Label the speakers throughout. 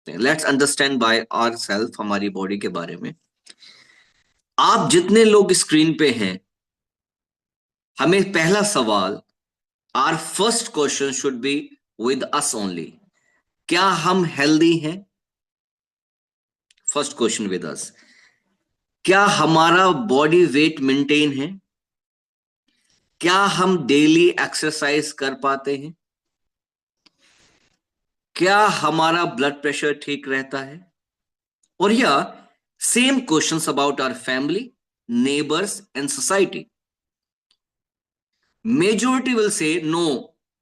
Speaker 1: सकते हैं। Let's understand by ourselves, हमारी बॉडी के बारे में। आप जितने लोग स्क्रीन पे हैं, हमें पहला सवाल, our first question should be with us only, क्या हम हेल्दी हैं? First question with us. क्या हमारा बॉडी वेट मेंटेन है? क्या हम डेली एक्सरसाइज कर पाते हैं? क्या हमारा ब्लड प्रेशर ठीक रहता है? और या same questions about our family, neighbours and society. Majority will say, no,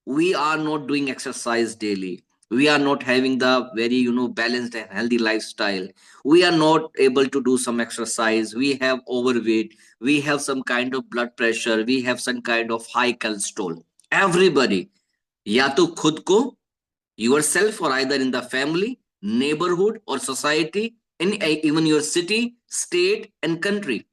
Speaker 1: we are not doing exercise daily. We are not having the very, balanced and healthy lifestyle. We are not able to do some exercise. We have overweight. We have some kind of blood pressure. We have some kind of high cholesterol. Everybody, या तो खुद को, yourself, or either in the family, neighborhood, or society, in even your city, state, and country.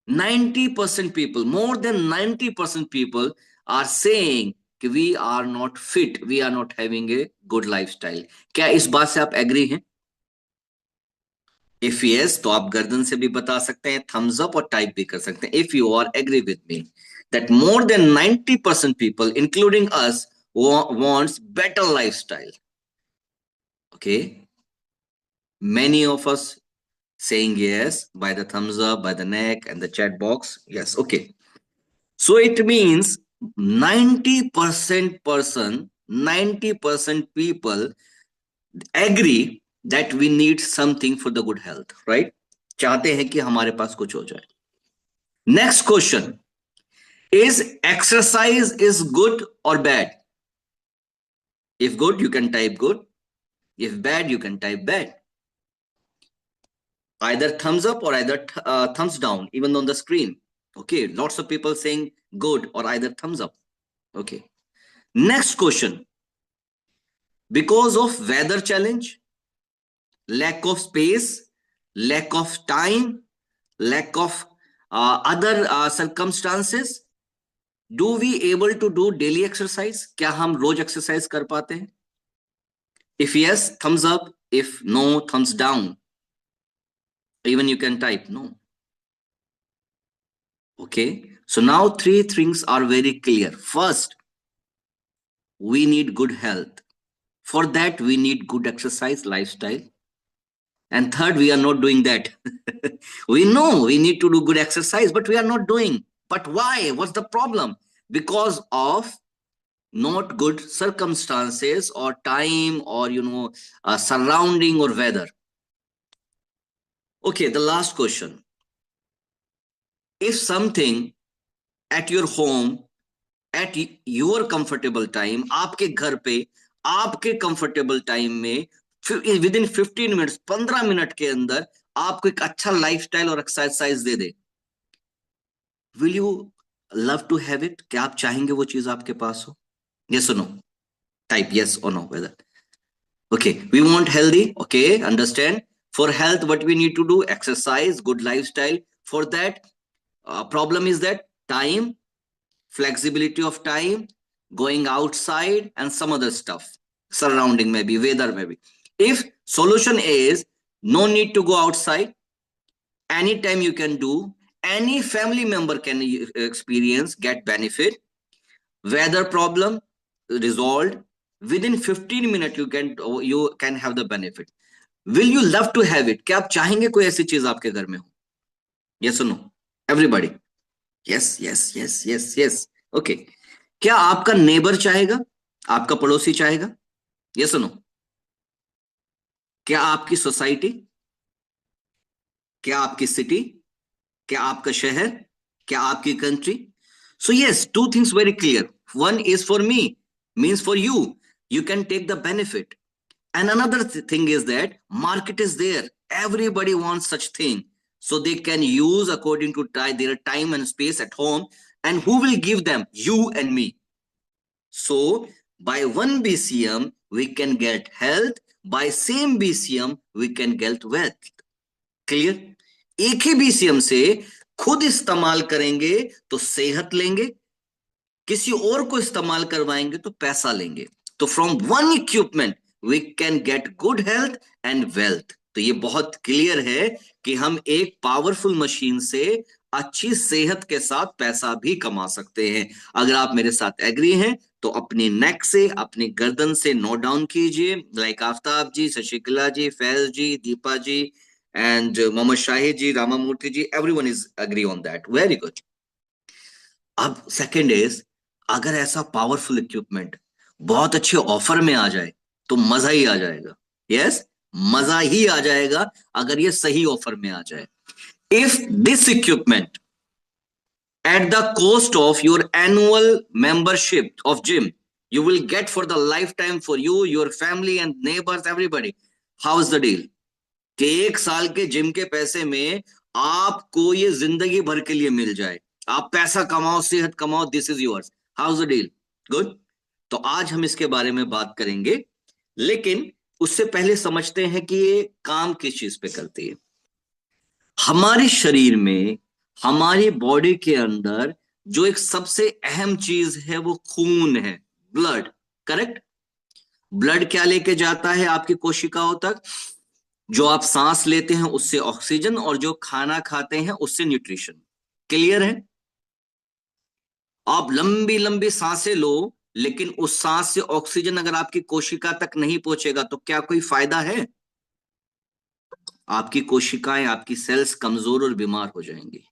Speaker 1: 90% people, more than 90% people are saying कि we are not fit, we are not having a good lifestyle. क्या इस बात से आप agree हैं? If yes, तो आप गर्दन से भी बता सकते हैं, थम्स अप और टाइप भी कर सकते हैं। If you are agree with me that more than 90% people including us wants better lifestyle. Okay, many of us saying yes by the thumbs up, by the neck and the chat box. Yes, okay. So it means 90% person, 90% people agree that we need something for the good health, right? चाहते हैं कि हमारे पास कुछ हो जाए। Next question, is exercise is good or bad? If good, you can type good. If bad, you can type bad. Either thumbs up or either thumbs down, even on the screen. Okay, lots of people saying good or either thumbs up. Okay. Next question, because of weather challenge, lack of space, lack of time, lack of other circumstances, do we able to do daily exercise? क्या हम रोज exercise कर पाते हैं? If yes, thumbs up. If no, thumbs down. Even you can type no. Okay, so now three things are very clear. First, we need good health. For that, we need good exercise lifestyle. And third, we are not doing that. We know we need to do good exercise, but we are not doing. But why? What's the problem? Because of not good circumstances or time or, surrounding or weather. Okay, the last question. If something at your home, at your comfortable time, आपके घर पे, आपके comfortable time में, within 15 minutes, 15 minute के अंदर आपको एक अच्छा लाइफस्टाइल और एक्सरसाइज दे दे, will you love to have it? क्या आप चाहेंगे वो चीज आपके पास हो? यस और नो? टाइप यस और no whether. Okay, we want healthy. Okay, understand. For health what we need to do? Exercise, good lifestyle. For that problem is that time, flexibility of time, going outside and some other stuff, surrounding maybe, weather maybe. If solution is no need to go outside, anytime you can do, any family member can experience, get benefit, weather problem resolved, within 15 minutes you can have the benefit. Will you love to have it? क्या आप चाहेंगे कोई ऐसी चीज आपके घर में हो? yes or no? everybody, yes, yes, yes, yes, yes. Okay, क्या आपका नेबर चाहेगा? आपका पड़ोसी चाहेगा? yes or no? क्या आपकी सोसाइटी? क्या आपकी सिटी? क्या आपका शहर? क्या आपकी country? So yes, two things very clear. One is for me, means for you. You can take the benefit. And another thing is that market is there. Everybody wants such thing. So they can use according to their time and space at home. And who will give them? You and me. So by 1 BCM, we can get health. By same BCM, we can get wealth. Clear? एक ही BCM से खुद इस्तेमाल करेंगे तो सेहत लेंगे, किसी और को इस्तेमाल करवाएंगे तो पैसा लेंगे। तो from one equipment we can get good health and wealth. तो ये बहुत क्लियर है कि हम एक पावरफुल मशीन से अच्छी सेहत के साथ पैसा भी कमा सकते हैं। अगर आप मेरे साथ एग्री हैं तो अपनी नेक से, अपनी गर्दन से नोट डाउन कीजिए, like Aftab ji, Shashikala ji, Faiz ji, Deepa ji and Mohammad Shahid ji, Ramamurthy ji, everyone is agree on that. Very good. अब सेकंड इज, अगर ऐसा पावरफुल इक्विपमेंट बहुत अच्छे ऑफर में आ जाए तो मजा ही आ जाएगा। यस, मजा ही आ जाएगा अगर ये सही ऑफर में आ जाए। If this equipment at the cost of your annual membership of gym you will get for the lifetime for you, your family and neighbors, everybody, how is the deal? कि 1 साल के जिम के पैसे में आपको ये जिंदगी भर के लिए मिल जाए, आप पैसा कमाओ, सेहत कमाओ, this is yours. How is the deal? Good. तो आज हम इसके बारे में बात करेंगे, लेकिन उससे पहले समझते हैं कि ये काम किस चीज पे करती है। हमारे शरीर में, हमारी बॉडी के अंदर जो एक सबसे अहम चीज है वो खून है, ब्लड। करेक्ट? ब्लड क्या लेके जाता है आपकी कोशिकाओं तक? जो आप सांस लेते हैं उससे ऑक्सीजन, और जो खाना खाते हैं उससे न्यूट्रिशन। क्लियर है? आप लंबी लंबी सांसें लो, लेकिन उस सांस से ऑक्सीजन अगर आपकी कोशिका तक नहीं पहुंचेगा तो क्या कोई फायदा है? आपकी कोशिकाएं, आपकी सेल्स कमजोर और बीमार हो जाएंगी।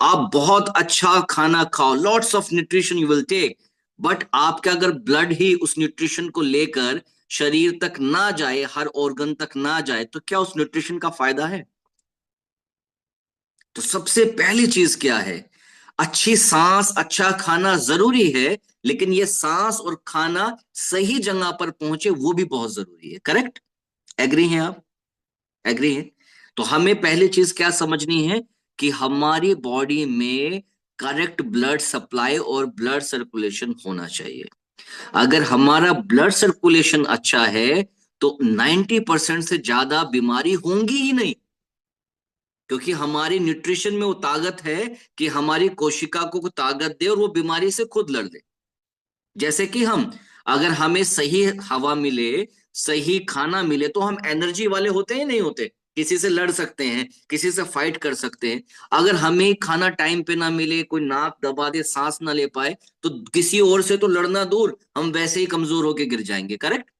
Speaker 1: आप बहुत अच्छा खाना खाओ, lots of nutrition you will take, but आपका अगर ब्लड ही उस न्यूट्रिशन को लेकर शरीर तक ना जाए, हर ऑर्गन तक ना जाए, तो क्या उस न्यूट्रिशन का फायदा है? तो सबसे पहली चीज क्या है? अच्छी सांस, अच्छा खाना जरूरी है, लेकिन ये सांस और खाना सही जगह पर पहुंचे वो भी बहुत जरूरी है। करेक्ट? एग्री हैं आप? एग्री है? तो हमें पहली चीज क्या समझनी है कि हमारी बॉडी में करेक्ट ब्लड सप्लाई और ब्लड सर्कुलेशन होना चाहिए। अगर हमारा ब्लड सर्कुलेशन अच्छा है तो 90% से ज्यादा बीमारी होंगी ही नहीं, क्योंकि हमारी न्यूट्रिशन में वो ताकत है कि हमारी कोशिका को ताकत दे और वो बीमारी से खुद लड़ ले। जैसे कि हम, अगर हमें सही हवा मिले, सही खाना मिले, तो हम एनर्जी वाले होते हैं नहीं होते, किसी से लड़ सकते हैं, किसी से फाइट कर सकते हैं। अगर हमें खाना टाइम पे ना मिले, कोई नाक दबा दे, सांस ना ले पाए, तो किसी और से तो लड़ना दूर, हम वैसे ही कमजोर होके गिर जाएंगे। करेक्ट?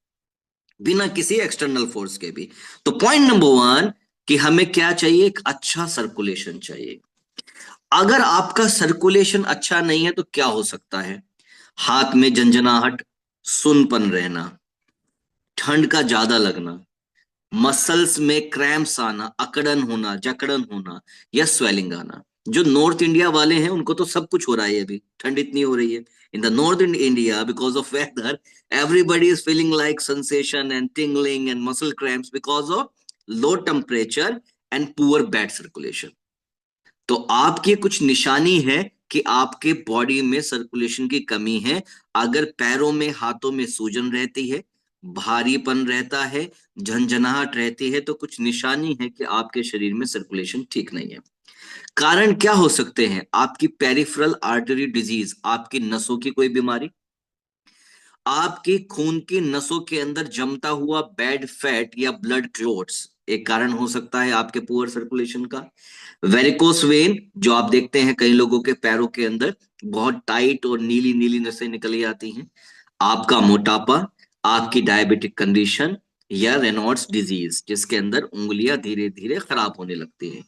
Speaker 1: बिना किसी एक्सटर्नल फोर्स के भी। तो पॉइंट नंबर वन, कि हमें क्या चाहिए? एक अच्छा सर्कुलेशन चाहिए। अगर आपका सर्कुलेशन अच्छा नहीं है तो क्या हो सकता है? हाथ में झंझनाहट, सुनपन रहना, ठंड का ज्यादा लगना, मसल्स में क्रैम्प्स आना, अकड़न होना, जकड़न होना, या स्वेलिंग आना। जो नॉर्थ इंडिया वाले हैं उनको तो सब कुछ हो रहा है, अभी ठंड इतनी हो रही है in the north India because of weather. Everybody is feeling like sensation and tingling and muscle cramps because of low temperature and poor bad circulation. तो आपकी कुछ निशानी है कि आपके बॉडी में सर्कुलेशन की कमी है। अगर पैरों में, हाथों में सूजन रहती है, भारीपन रहता है, झंझनाहट रहती है, तो कुछ निशानी है कि आपके शरीर में सर्कुलेशन ठीक नहीं है। कारण क्या हो सकते हैं? आपकी पेरिफेरल आर्टरी डिजीज, आपकी नसों की कोई बीमारी, आपकी खून की नसों के अंदर जमता हुआ बैड फैट या ब्लड क्लॉट्स एक कारण हो सकता है आपके पुअर सर्कुलेशन का। वेरिकोस वेन, जो आप देखते हैं कई लोगों के पैरों के अंदर बहुत टाइट और नीली नीली नसें निकली आती हैं। आपका मोटापा, आपकी डायबिटिक कंडीशन, या रेनॉल्ड्स डिजीज जिसके अंदर उंगलियां धीरे धीरे खराब होने लगती हैं।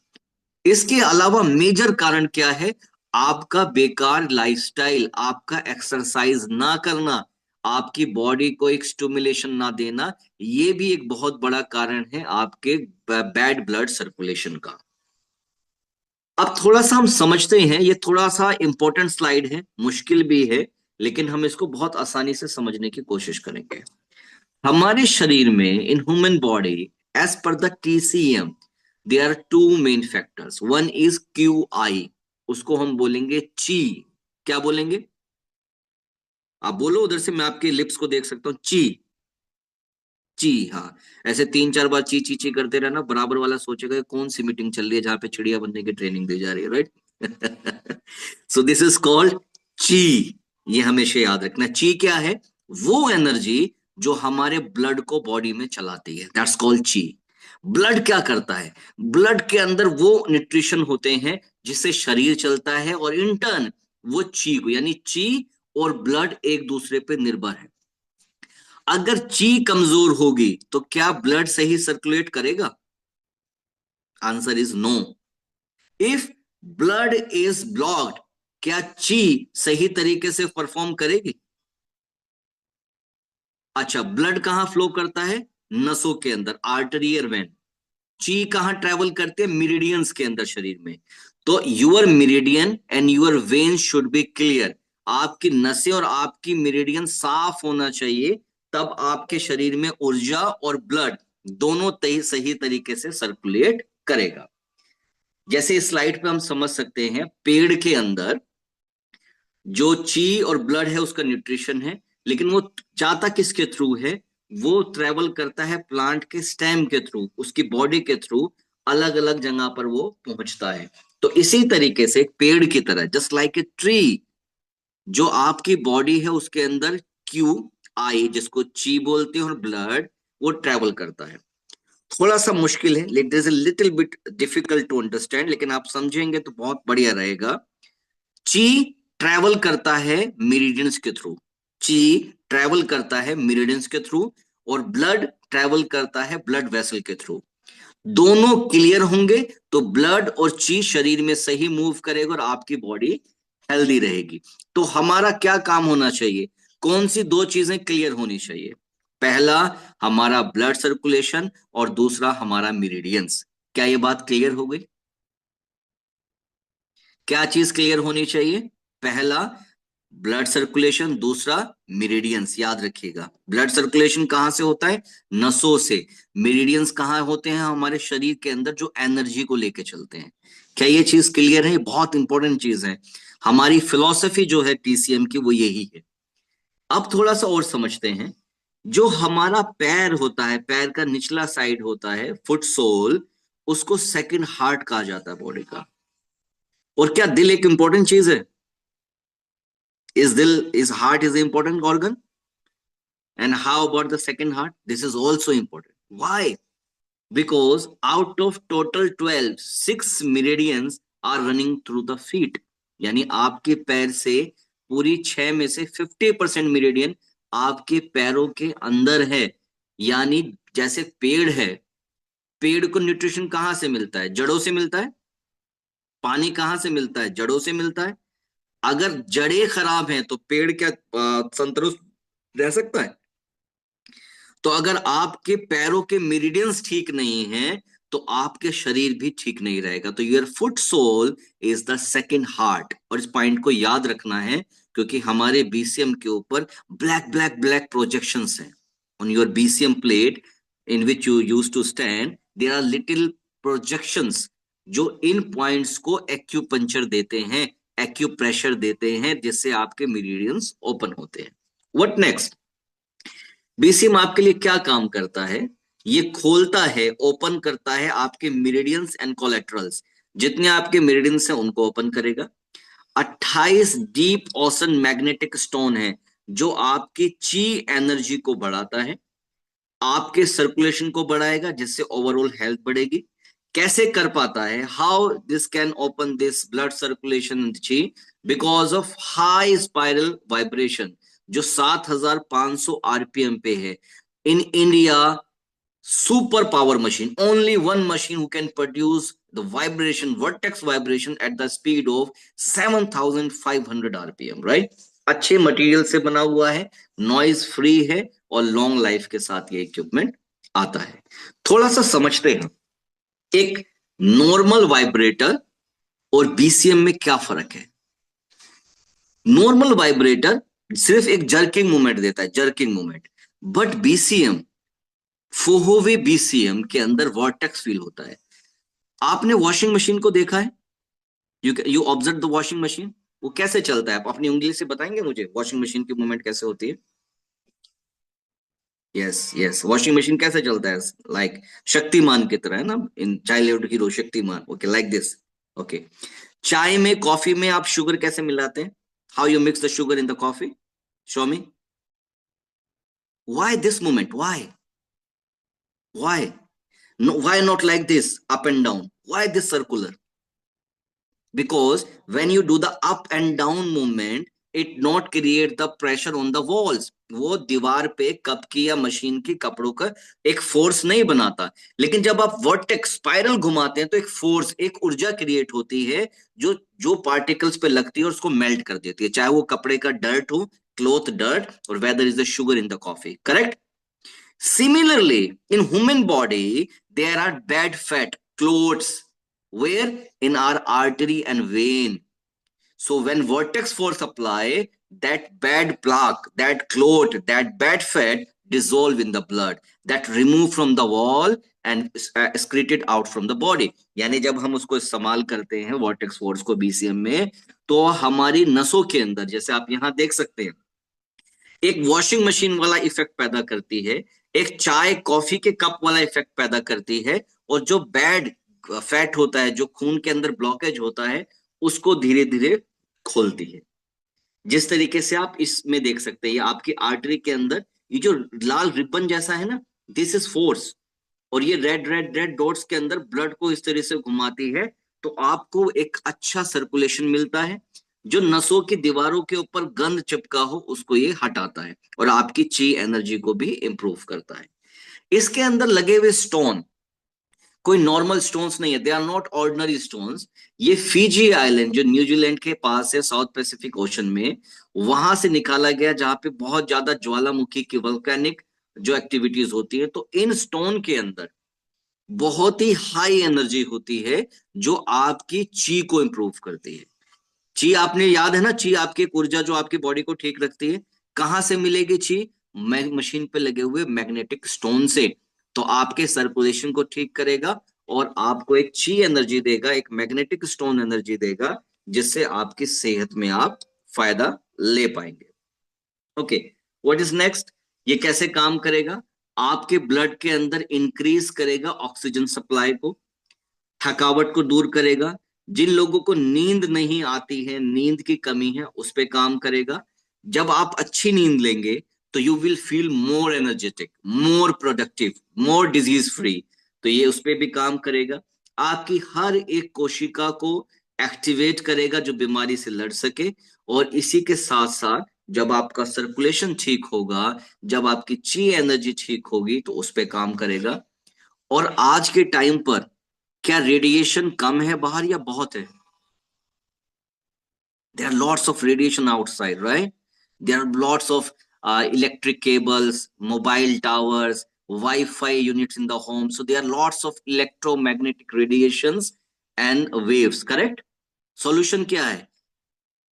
Speaker 1: इसके अलावा मेजर कारण क्या है? आपका बेकार लाइफस्टाइल, आपका एक्सरसाइज ना करना, आपकी बॉडी को एक स्टिमुलेशन ना देना, ये भी एक बहुत बड़ा कारण है आपके बैड ब्लड सर्कुलेशन का। अब थोड़ा सा हम समझते हैं, ये थोड़ा सा इंपॉर्टेंट स्लाइड है, मुश्किल भी है, लेकिन हम इसको बहुत आसानी से समझने की कोशिश करेंगे। हमारे शरीर में, in human body, as per the TCM, there are two main factors. One is Q I, उसको हम बोलेंगे ची। क्या बोलेंगे? आप बोलो उधर से, मैं आपके लिप्स को देख सकता हूं। ची, ची, हाँ। ऐसे 3-4 बार ची ची ची करते रहना, बराबर वाला सोचेगा कौन सी मीटिंग चल रही है जहां पे चिड़िया बनने की ट्रेनिंग दी जा रही है, right? So this is called ची। ये हमेशा याद रखना। ची क्या है? वो एनर्जी जो हमारे ब्लड को बॉडी में चलाती है, दैट्स कॉल्ड ची। ब्लड क्या करता है? ब्लड के अंदर वो न्यूट्रिशन होते हैं जिससे शरीर चलता है, और इन टर्न वो ची को, यानी ची और ब्लड एक दूसरे पे निर्भर है। अगर ची कमजोर होगी तो क्या ब्लड सही सर्कुलेट करेगा? Answer is no. If blood is blocked, क्या ची सही तरीके से परफॉर्म करेगी? अच्छा, ब्लड कहां फ्लो करता है? नसों के अंदर, आर्टरियर वेन। ची कहां ट्रेवल करते हैं? मिरिडियंस के अंदर शरीर में। तो your meridian and your vein should be clear. आपकी नसें और आपकी मिरिडियन साफ होना चाहिए, तब आपके शरीर में ऊर्जा और ब्लड दोनों सही तरीके से सर्कुलेट करेगा। जैसे इस स्लाइड पे हम समझ सकते हैं, पेड़ के अंदर जो ची और ब्लड है उसका न्यूट्रिशन है, लेकिन वो जाता किसके थ्रू है? वो ट्रेवल करता है प्लांट के स्टेम के थ्रू, उसकी बॉडी के थ्रू, अलग अलग जगह पर वो पहुंचता है। तो इसी तरीके से एक पेड़ की तरह, जस्ट लाइक ए ट्री, जो आपकी बॉडी है उसके अंदर क्यू आई, जिसको ची बोलते हैं, और ब्लड, वो ट्रेवल करता है। थोड़ा सा मुश्किल है, it is a little bit difficult to understand, लेकिन आप समझेंगे तो बहुत बढ़िया रहेगा। ची ट्रैवल करता है मेरिडियंस के थ्रू, ची ट्रैवल करता है मेरिडियंस के थ्रू, और ब्लड ट्रैवल करता है ब्लड वेसल के थ्रू। दोनों क्लियर होंगे तो ब्लड और ची शरीर में सही मूव करेगा और आपकी बॉडी हेल्दी रहेगी। तो हमारा क्या काम होना चाहिए? कौन सी दो चीजें क्लियर होनी चाहिए? पहला, हमारा ब्लड सर्कुलेशन, और दूसरा हमारा मेरिडियंस। क्या ये बात क्लियर हो गई? क्या चीज क्लियर होनी चाहिए? पहला ब्लड सर्कुलेशन, दूसरा मेरिडियंस। याद रखिएगा, ब्लड सर्कुलेशन कहां से होता है? नसों से। मेरिडियंस कहां होते हैं? हमारे शरीर के अंदर, जो एनर्जी को लेके चलते हैं। क्या ये चीज क्लियर है? बहुत इंपॉर्टेंट चीज है। हमारी फिलॉसफी जो है टीसीएम की, वो यही है। अब थोड़ा सा और समझते हैं। जो हमारा पैर होता है, पैर का निचला साइड होता है, फुट सोल, उसको सेकंड हार्ट कहा जाता है बॉडी का। और क्या दिल एक इंपॉर्टेंट चीज है? Is heart is the important organ? And how about the second heart? This is also important. Why? Because out of total 12, 6 meridians are running through the feet. यानी आपके पैर से पूरी 6 में से 50% मेरिडियन आपके पैरों के अंदर है। यानी जैसे पेड़ है, पेड़ को न्यूट्रिशन कहां से मिलता है? जड़ों से मिलता है। पानी कहां से मिलता है? जड़ों से मिलता है। अगर जड़ें खराब हैं तो पेड़ क्या संतुलित रह सकता है? तो अगर आपके पैरों के मेरिडियंस ठीक नहीं हैं, तो आपके शरीर भी ठीक नहीं रहेगा। तो your foot sole is the second heart. और इस पॉइंट को याद रखना है, क्योंकि हमारे बीसीएम के ऊपर ब्लैक ब्लैक ब्लैक प्रोजेक्शंस हैं। On your BCM plate in which you use to stand, there are little projections, जो इन पॉइंट्स को एक्यूपंक्चर देते हैं, एक्यूप्रेशर देते हैं, जिससे आपके मेरिडियंस ओपन होते हैं। What next? बीसीएम आपके लिए क्या काम करता है? ये खोलता है, ओपन करता है आपके मेरिडियंस एंड कोलेट्रल्स। जितने आपके मेरिडियंस हैं उनको ओपन करेगा। 28 डीप ओशन मैग्नेटिक स्टोन है, जो आपकी ची एनर्जी को बढ़ाता है, आपके सर्कुलेशन को बढ़ाएगा, जिससे ओवरऑल हेल्थ बढ़ेगी। कैसे कर पाता है? How this can open this blood circulation in chi? Because of high spiral vibration, जो 7500 आरपीएम पे है। In India, super power machine, only one machine who can produce the vibration, vertex vibration at the speed of 7500 rpm, right? अच्छे material से बना हुआ है, noise free है, और लॉन्ग लाइफ के साथ ये इक्विपमेंट आता है। थोड़ा सा समझते हैं, एक नॉर्मल वाइब्रेटर और बीसीएम में क्या फर्क है? नॉर्मल वाइब्रेटर सिर्फ एक जर्किंग मूवमेंट देता है, जर्किंग मूवमेंट। बट बीसीएम, फोहोवे बीसीएम के अंदर वॉर्टेक्स फील होता है। आपने वॉशिंग मशीन को देखा है? You observe the washing machine, वो कैसे चलता है? आप अपनी उंगली से बताएंगे मुझे वॉशिंग मशीन की मूवमेंट कैसे होती है? यस यस, वॉशिंग मशीन कैसे चलता है? लाइक शक्तिमान की तरह है ना, in childhood hero Shaktimaan. Okay, like this. Okay, चाय में, कॉफी में आप शुगर कैसे मिलाते हैं? How you mix the sugar in the coffee? Show me. Why this movement? Why no, why not like this, up and down? Why this circular? Because when you do the up and down movement, it not create the pressure on the walls. वो दीवार पे cup की या machine की कपड़ों का एक force नहीं बनाता। लेकिन जब आप वर्टेक्स स्पाइरल घुमाते हैं तो एक फोर्स, एक ऊर्जा क्रिएट होती है जो जो पार्टिकल्स पे लगती है और उसको मेल्ट कर देती है, चाहे वो कपड़े का डर्ट हो, क्लोथ डर्ट, और whether is the sugar in the coffee, correct? Similarly, in human body, there are bad fat clots where in our artery and vein. So when vortex force apply, that bad plaque, that clot, that bad fat dissolve in the blood, that remove from the wall and excreted out from the body. यानी जब हम उसको इस्तेमाल करते हैं vortex force को BCM में, तो हमारी नसों के अंदर, जैसे आप यहाँ देख सकते हैं, एक वॉशिंग मशीन वाला इफेक्ट पैदा करती है, एक चाय कॉफी के कप वाला इफेक्ट पैदा करती है, और जो बैड फैट होता है, जो खून के अंदर ब्लॉकेज होता है, उसको धीरे धीरे खोलती है। जिस तरीके से आप इसमें देख सकते हैं, ये आपकी आर्टरी के अंदर ये जो लाल रिबन जैसा है ना, दिस इज फोर्स, और ये रेड रेड रेड डॉट्स के अंदर ब्लड को इस तरह से घुमाती है, तो आपको एक अच्छा सर्कुलेशन मिलता है। जो नसों की दीवारों के ऊपर गंद चिपका हो उसको ये हटाता है, और आपकी ची एनर्जी को भी इंप्रूव करता है। इसके अंदर लगे हुए स्टोन कोई नॉर्मल स्टोन्स नहीं है, they are not ordinary stones. ये फीजी आइलैंड जो न्यूजीलैंड के पास है, साउथ पैसिफिक ओशन में, वहां से निकाला गया, जहां पे बहुत ज्यादा ज्वालामुखी की वोल्केनिक जो एक्टिविटीज होती है। तो इन स्टोन के अंदर बहुत ही हाई एनर्जी होती है जो आपकी ची को इंप्रूव करती है। ची आपने याद है ना, ची आपकी एक ऊर्जा जो आपकी बॉडी को ठीक रखती है। कहां से मिलेगी ची? मशीन पे लगे हुए मैग्नेटिक स्टोन से। तो आपके सर्कुलेशन को ठीक करेगा और आपको एक ची एनर्जी देगा, एक मैग्नेटिक स्टोन एनर्जी देगा, जिससे आपकी सेहत में आप फायदा ले पाएंगे। Okay, what is next? ये कैसे काम करेगा? आपके ब्लड के अंदर इंक्रीज करेगा ऑक्सीजन सप्लाई को, थकावट को दूर करेगा। जिन लोगों को नींद नहीं आती है, नींद की कमी है, उस पे काम करेगा। जब आप अच्छी नींद लेंगे तो you will feel more energetic, more productive, more disease free. तो ये उस पे भी काम करेगा। आपकी हर एक कोशिका को एक्टिवेट करेगा जो बीमारी से लड़ सके। और इसी के साथ साथ जब आपका सर्कुलेशन ठीक होगा, जब आपकी ची एनर्जी ठीक होगी, तो उस पे काम करेगा। और आज के टाइम पर क्या रेडिएशन कम है बाहर या बहुत है? There are lots of radiation outside, right? There are lots of electric cables, mobile towers, Wi-Fi units in the home. So there are lots of electromagnetic radiations and waves, correct? Solution क्या है?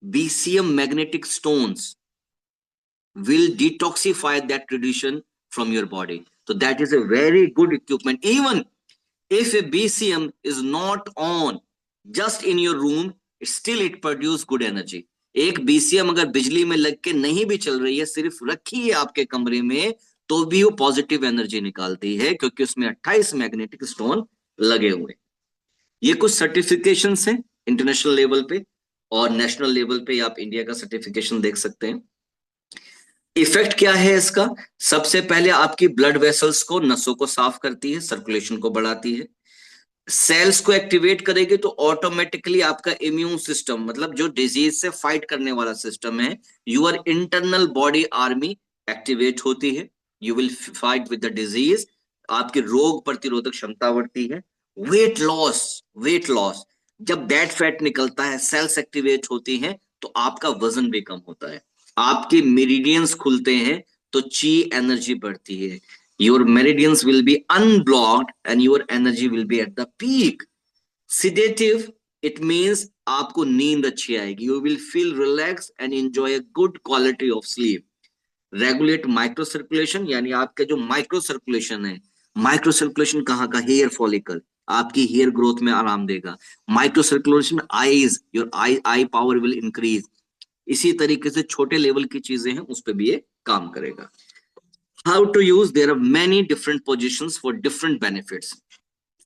Speaker 1: BCM magnetic stones will detoxify that radiation from your body. So that is a very good equipment. Even if a BCM is not on just in your room, still it produce good energy. एक BCM अगर बिजली में लग के नहीं भी चल रही है, सिर्फ रखी है आपके कमरे में, तो भी वो पॉजिटिव एनर्जी निकालती है, क्योंकि उसमें 28 मैग्नेटिक स्टोन लगे हुए। ये कुछ सर्टिफिकेशंस हैं इंटरनेशनल लेवल पे, और नेशनल लेवल पे आप इंडिया का सर्टिफिकेशन देख सकते हैं। इफेक्ट क्या है इसका? सबसे पहले आपकी ब्लड वेसल्स को, नसों को साफ करती है, सर्कुलेशन को बढ़ाती है। सेल्स को एक्टिवेट करेगी तो ऑटोमेटिकली आपका इम्यून सिस्टम, मतलब जो डिजीज से फाइट करने वाला सिस्टम है, your internal body army activate होती है। You will fight with the disease. आपकी रोग प्रतिरोधक क्षमता बढ़ती है। वेट लॉस, वेट लॉस, जब बैड फैट निकलता है, सेल्स एक्टिवेट होती हैं, तो आपका वजन भी कम होता है। आपके मेरिडियंस खुलते हैं तो ची एनर्जी बढ़ती है। Your meridians will be unblocked and your energy will be at the peak. Sedative, it means आपको नींद अच्छी आएगी। You will feel relaxed and enjoy a good quality of sleep. Regulate micro circulation, यानी आपका जो micro circulation है, micro circulation कहाँ का? हेयर फॉलिकल, आपकी हेयर ग्रोथ में आराम देगा। Micro circulation eyes, your I power will increase. इसी तरीके से छोटे लेवल की चीजें हैं, उस पर भी ये काम करेगा। How to use? There are many different positions for different benefits.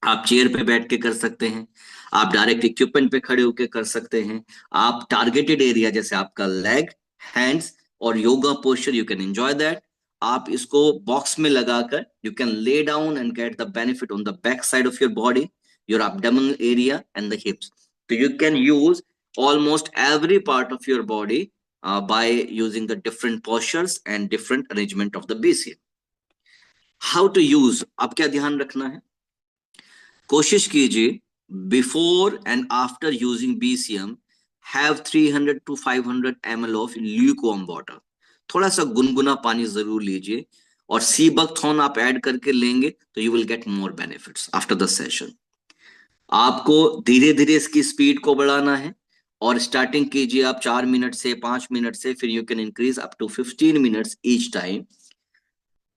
Speaker 1: आप चेयर पे बैठ के कर सकते हैं, आप डायरेक्ट इक्विपमेंट पे खड़े होकर कर सकते हैं, आप टारगेटेड एरिया जैसे आपका लेग, हैंड्स और yoga posture, you can enjoy that. आप इसको बॉक्स में लगाकर you can lay down and get the benefit on the back side of your body, your abdominal area and the हिप्स. So you can use almost every part of your body by using the different postures and different arrangement of the BCM. How to use, अब क्या ध्यान रखना है, कोशिश कीजिए before and after using BCM have 300 to 500 ml of lukewarm water. थोड़ा सा गुनगुना पानी जरूर लीजिए, और सीबकथॉर्न आप ऐड करके लेंगे तो you will get more benefits after the session. आपको धीरे धीरे इसकी स्पीड को बढ़ाना है, और स्टार्टिंग कीजिए आप 4 मिनट से, 5 मिनट से, फिर you can increase up to 15 minutes each time.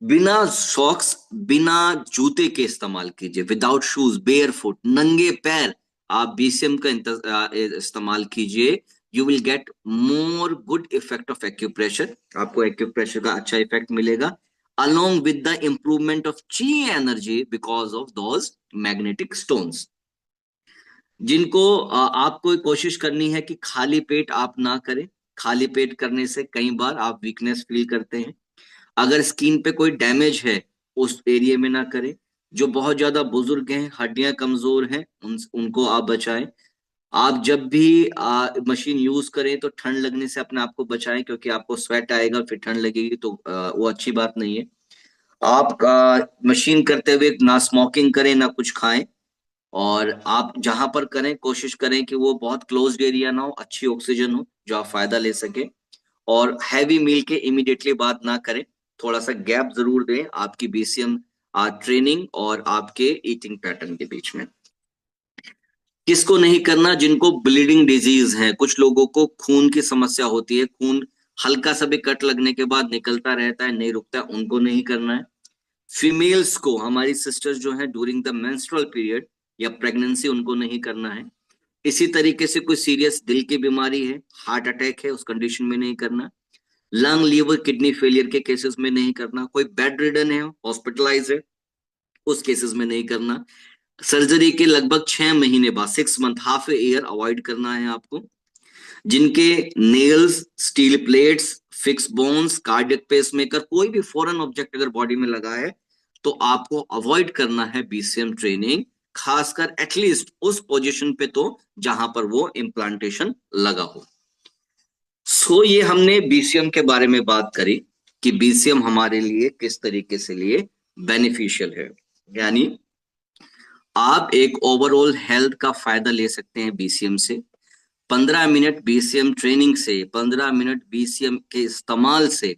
Speaker 1: बिना सॉक्स, बिना जूते के इस्तेमाल कीजिए, विदाउट शूज, बेयर फुट, नंगे पैर आप BCM का इस्तेमाल कीजिए. You will get more good effect of acupressure. आपको एक्यूप्रेशर का अच्छा इफेक्ट मिलेगा, along with the improvement of chi energy because of those magnetic stones. जिनको आपको कोशिश करनी है कि खाली पेट आप ना करें. खाली पेट करने से कई बार आप वीकनेस फील करते हैं. अगर स्किन पे कोई डैमेज है उस एरिया में ना करें. जो बहुत ज्यादा बुजुर्ग हैं, हड्डियां कमजोर हैं, उनको आप बचाएं. आप जब भी मशीन यूज करें तो ठंड लगने से अपने आप को बचाएं, क्योंकि आपको स्वेट आएगा, फिर ठंड लगेगी, तो वो अच्छी बात नहीं है. आप मशीन करते हुए ना स्मोकिंग करें, ना कुछ खाएं. और आप जहां पर करें कोशिश करें कि वो बहुत क्लोज्ड एरिया ना हो, अच्छी ऑक्सीजन हो जो आप फायदा ले सके. और हैवी मील के इमीडिएटली बात ना करें, थोड़ा सा गैप जरूर दें आपकी BCM ट्रेनिंग और आपके ईटिंग पैटर्न के बीच में. किसको नहीं करना, जिनको ब्लीडिंग डिजीज है. कुछ लोगों को खून की समस्या होती है, खून हल्का सा भी कट लगने के बाद निकलता रहता है, नहीं रुकता, उनको नहीं करना है. फीमेल्स को, हमारी सिस्टर्स जो हैं ड्यूरिंग द मेंस्ट्रुअल पीरियड या प्रेगनेंसी, उनको नहीं करना है. इसी तरीके से कोई सीरियस दिल की बीमारी है, हार्ट अटैक है, उस कंडीशन में नहीं करना. लंग, लीवर, किडनी फेलियर के केसेस में नहीं करना. कोई बेड रिडन है, हॉस्पिटलाइज है, उस केसेस में नहीं करना. सर्जरी के लगभग 6 महीने बाद, 6 month, half a year avoid करना है आपको. जिनके nails, steel plates, fix bones, cardiac pacemaker, कोई भी फॉरेन ऑब्जेक्ट अगर बॉडी में लगा है तो आपको अवॉइड करना है BCM ट्रेनिंग, खासकर एटलीस्ट उस पोजीशन पे तो जहां पर वो इम्प्लांटेशन लगा हो. सो ये हमने BCM के बारे में बात करी कि BCM हमारे लिए किस तरीके से लिए बेनिफिशियल है. यानी आप एक ओवरऑल हेल्थ का फायदा ले सकते हैं BCM से. 15 मिनट BCM ट्रेनिंग से, 15 मिनट BCM के इस्तेमाल से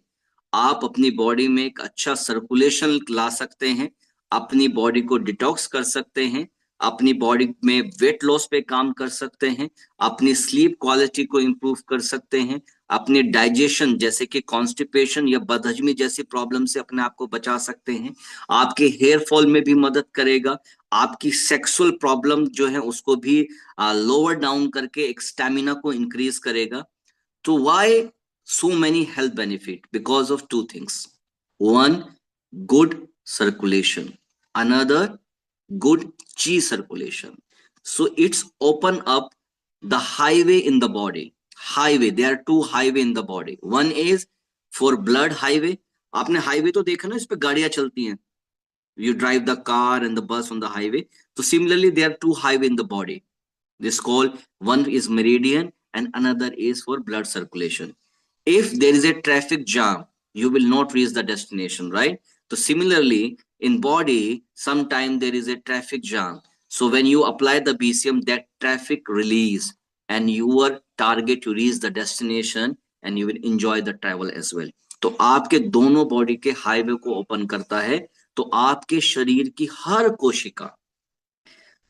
Speaker 1: आप अपनी बॉडी में एक अच्छा सर्कुलेशन ला सकते हैं, अपनी बॉडी को डिटॉक्स कर सकते हैं, अपनी बॉडी में वेट लॉस पे काम कर सकते हैं, अपनी स्लीप क्वालिटी को इंप्रूव कर सकते हैं, अपने डाइजेशन जैसे कि कॉन्स्टिपेशन या बदहजमी जैसी प्रॉब्लम से अपने आप को बचा सकते हैं. आपके हेयर फॉल में भी मदद करेगा. आपकी सेक्सुअल प्रॉब्लम जो है उसको भी लोअर डाउन करके एक स्टेमिना को इंक्रीज करेगा. तो why so many health benefit? Because of two things. One, good circulation. Another, good chi circulation. So it's open up the highway in the body. Highway, there are two highway in the body. One is for blood highway. आपने highway तो देखा ना, इस पे गाड़ियां चलती हैं. You drive the car and the bus on the highway. So similarly, there are two highway in the body. This called, one is meridian and another is for blood circulation. If there is a traffic jam, you will not reach the destination, right? So similarly, in body, sometime there is a traffic jam. So when you apply the BCM, that traffic release and your target to reach the destination and you will enjoy the travel as well. तो आपके दोनों body के highway को open करता है, तो आपके शरीर की हर कोशिका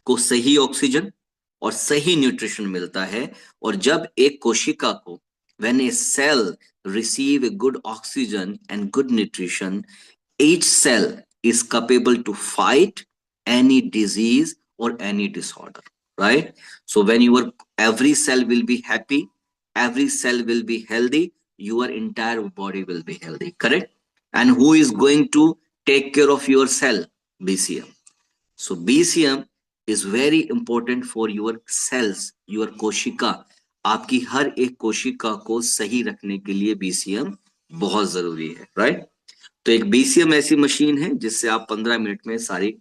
Speaker 1: को सही ऑक्सीजन और सही न्यूट्रिशन मिलता है. और जब एक कोशिका को, when a cell receive a good oxygen and good nutrition, each cell is capable to fight any disease or any disorder, right? So when your every cell will be happy, every cell will be healthy, your entire body will be healthy, correct? And who is going to take care of your cell? BCM. So BCM is very important for your cells, your कोशिका. आपकी हर एक कोशिका को सही रखने के लिए BCM बहुत जरूरी है, राइट? तो एक BCM ऐसी मशीन है जिससे आप 15 मिनट में सारी